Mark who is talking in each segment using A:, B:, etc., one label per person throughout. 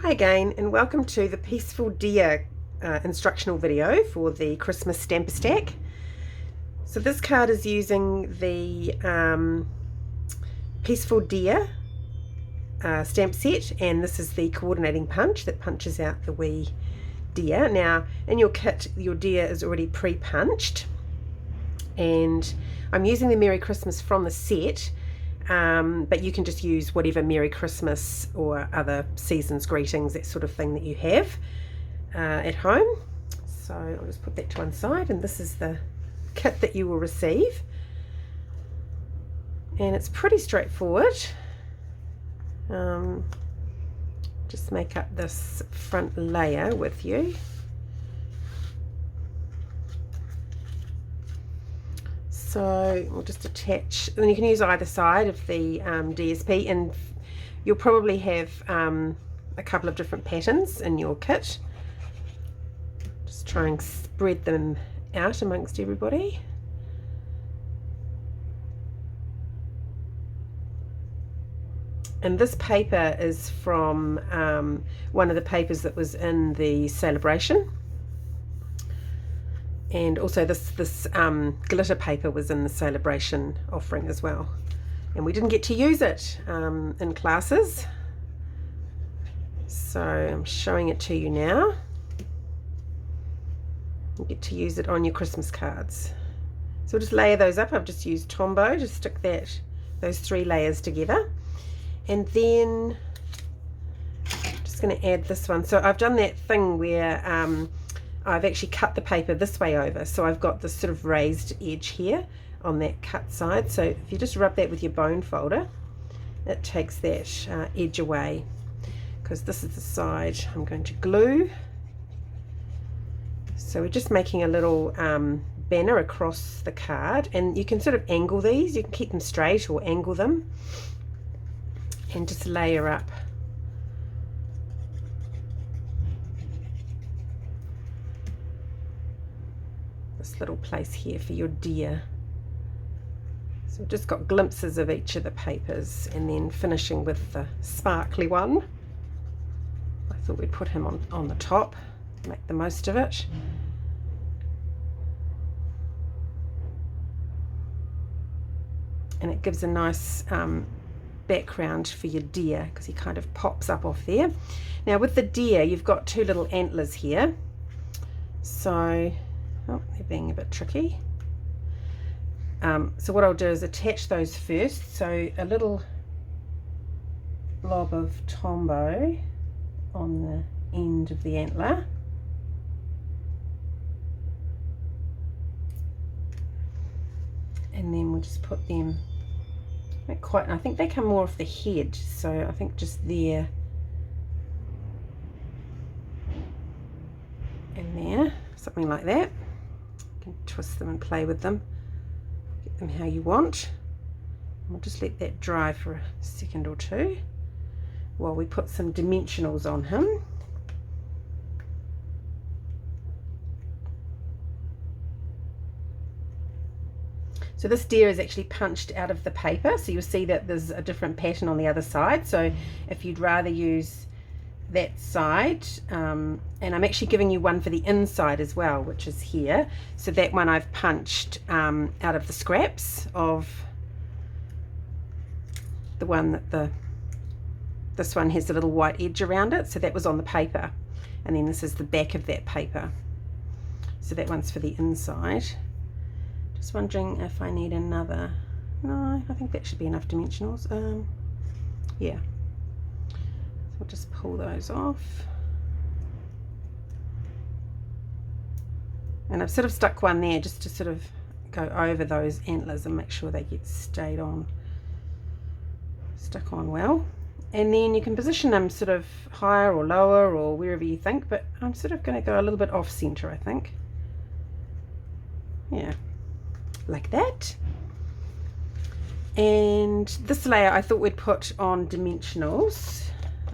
A: Hi again, and welcome to the Peaceful Deer instructional video for the Christmas Stamper Stack. So this card is using the Peaceful Deer stamp set, and this is the coordinating punch that punches out the wee deer. Now in your kit your deer is already pre-punched, and I'm using the Merry Christmas from the set. But you can just use whatever Merry Christmas or other season's greetings, that sort of thing that you have at home. So I'll just put that to one side, and this is the kit that you will receive. And it's pretty straightforward. Just make up this front layer with you. So we'll just attach, and you can use either side of the DSP, and you'll probably have a couple of different patterns in your kit. Just try and spread them out amongst everybody. And this paper is from one of the papers that was in the celebration. And also this glitter paper was in the celebration offering as well, and we didn't get to use it in classes, so I'm showing it to you now. You get to use it on your Christmas cards. So we'll just layer those up. I've just used Tombow to stick those 3 layers together, and then I'm just going to add this one. So I've done that thing where I've actually cut the paper this way over, so I've got this sort of raised edge here on that cut side. So if you just rub that with your bone folder, it takes that edge away, because this is the side I'm going to glue. So we're just making a little banner across the card, and you can sort of angle these. You can keep them straight or angle them, and just layer up this little place here for your deer. So we've just got glimpses of each of the papers, and then finishing with the sparkly one. I thought we'd put him on the top, make the most of it. And it gives a nice background for your deer, because he kind of pops up off there. Now with the deer, you've got 2 little antlers here, so they're being a bit tricky. So what I'll do is attach those first. So a little blob of Tombow on the end of the antler. And then we'll just put them I think they come more off the head, so I think just there and there, something like that. You can twist them and play with them, get them how you want. We'll just let that dry for a second or two while we put some dimensionals on him. So this deer is actually punched out of the paper, so you'll see that there's a different pattern on the other side. So if you'd rather use that side, and I'm actually giving you one for the inside as well, which is here. So that one I've punched out of the scraps of the one that this one has a little white edge around it, so that was on the paper, and then this is the back of that paper. So that one's for the inside. Just wondering if I need another. No, I think that should be enough dimensionals. Yeah. So we'll just pull those off. And I've sort of stuck one there just to sort of go over those antlers and make sure they get stuck on well. And then you can position them sort of higher or lower or wherever you think, but I'm sort of going to go a little bit off center, I think. Yeah, like that. And this layer I thought we'd put on dimensionals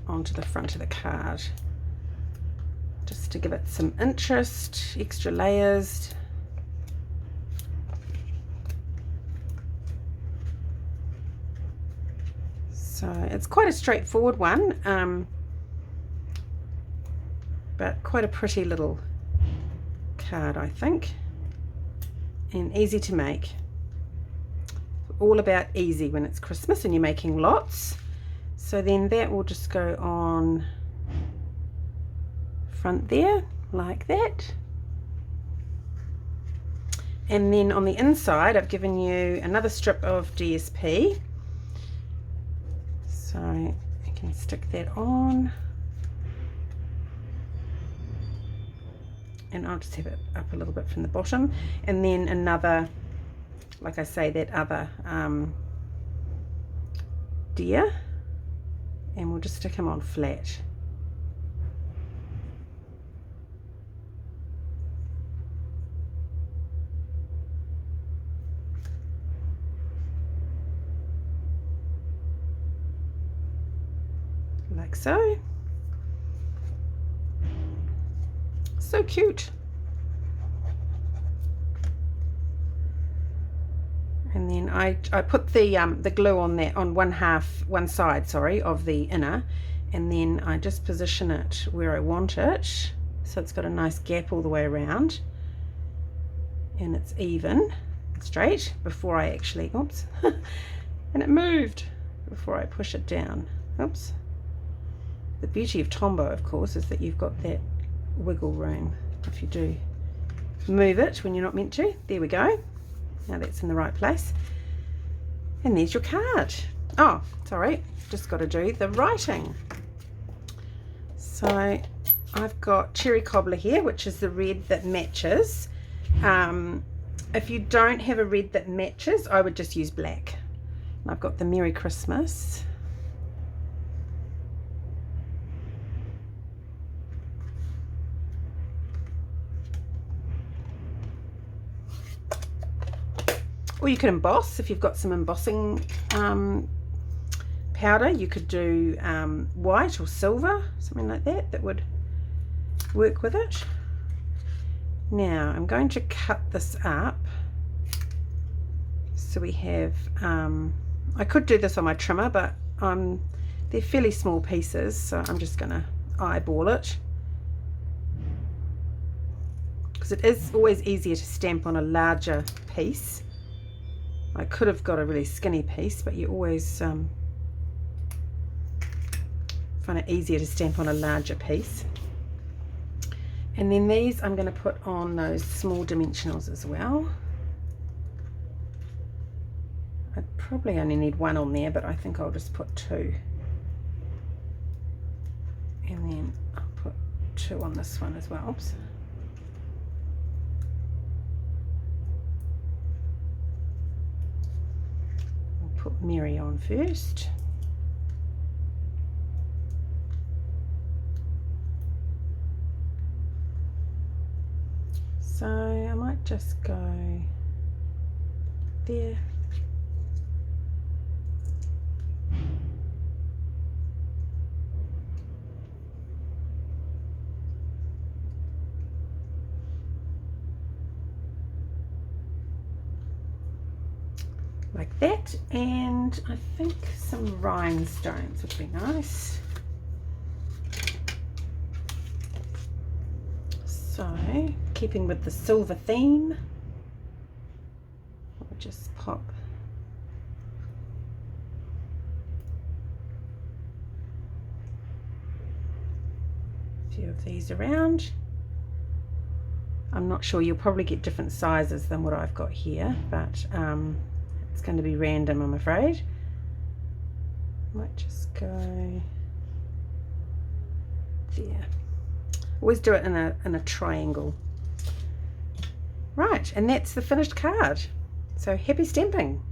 A: onto the front of the card, just to give it some interest, extra layers. So it's quite a straightforward one. but quite a pretty little card, I think, and easy to make. All about easy when it's Christmas and you're making lots. So then that will just go on front there like that. And then on the inside I've given you another strip of DSP, so you can stick that on, and I'll just have it up a little bit from the bottom, and then another, like I say, that other deer, and we'll just stick him on flat. Like so. So cute. And then I put the glue on that on one side, sorry, of the inner, and then I just position it where I want it, so it's got a nice gap all the way around, and it's even and straight before I actually, oops, and it moved before I push it down. Oops. The beauty of Tombow, of course, is that you've got that wiggle room if you do move it when you're not meant to. There we go. Now that's in the right place. And there's your card. Oh, sorry, just got to do the writing. So I've got Cherry Cobbler here, which is the red that matches. If you don't have a red that matches, I would just use black. I've got the Merry Christmas. Or you could emboss if you've got some embossing powder. You could do white or silver, something like that, that would work with it. Now I'm going to cut this up. So we have, I could do this on my trimmer, but they're fairly small pieces, so I'm just going to eyeball it. Because it is always easier to stamp on a larger piece. I could have got a really skinny piece, but you always find it easier to stamp on a larger piece. And then these I'm going to put on those small dimensionals as well. I'd probably only need one on there, but I think I'll just put two. And then I'll put two on this one as well. Oops. Put Mary on first. So I might just go there. Like that, and I think some rhinestones would be nice. So, keeping with the silver theme, I'll just pop a few of these around. I'm not sure, you'll probably get different sizes than what I've got here, but it's going to be random, I'm afraid. Might just go there. Always do it in a triangle. Right, and that's the finished card. So happy stamping.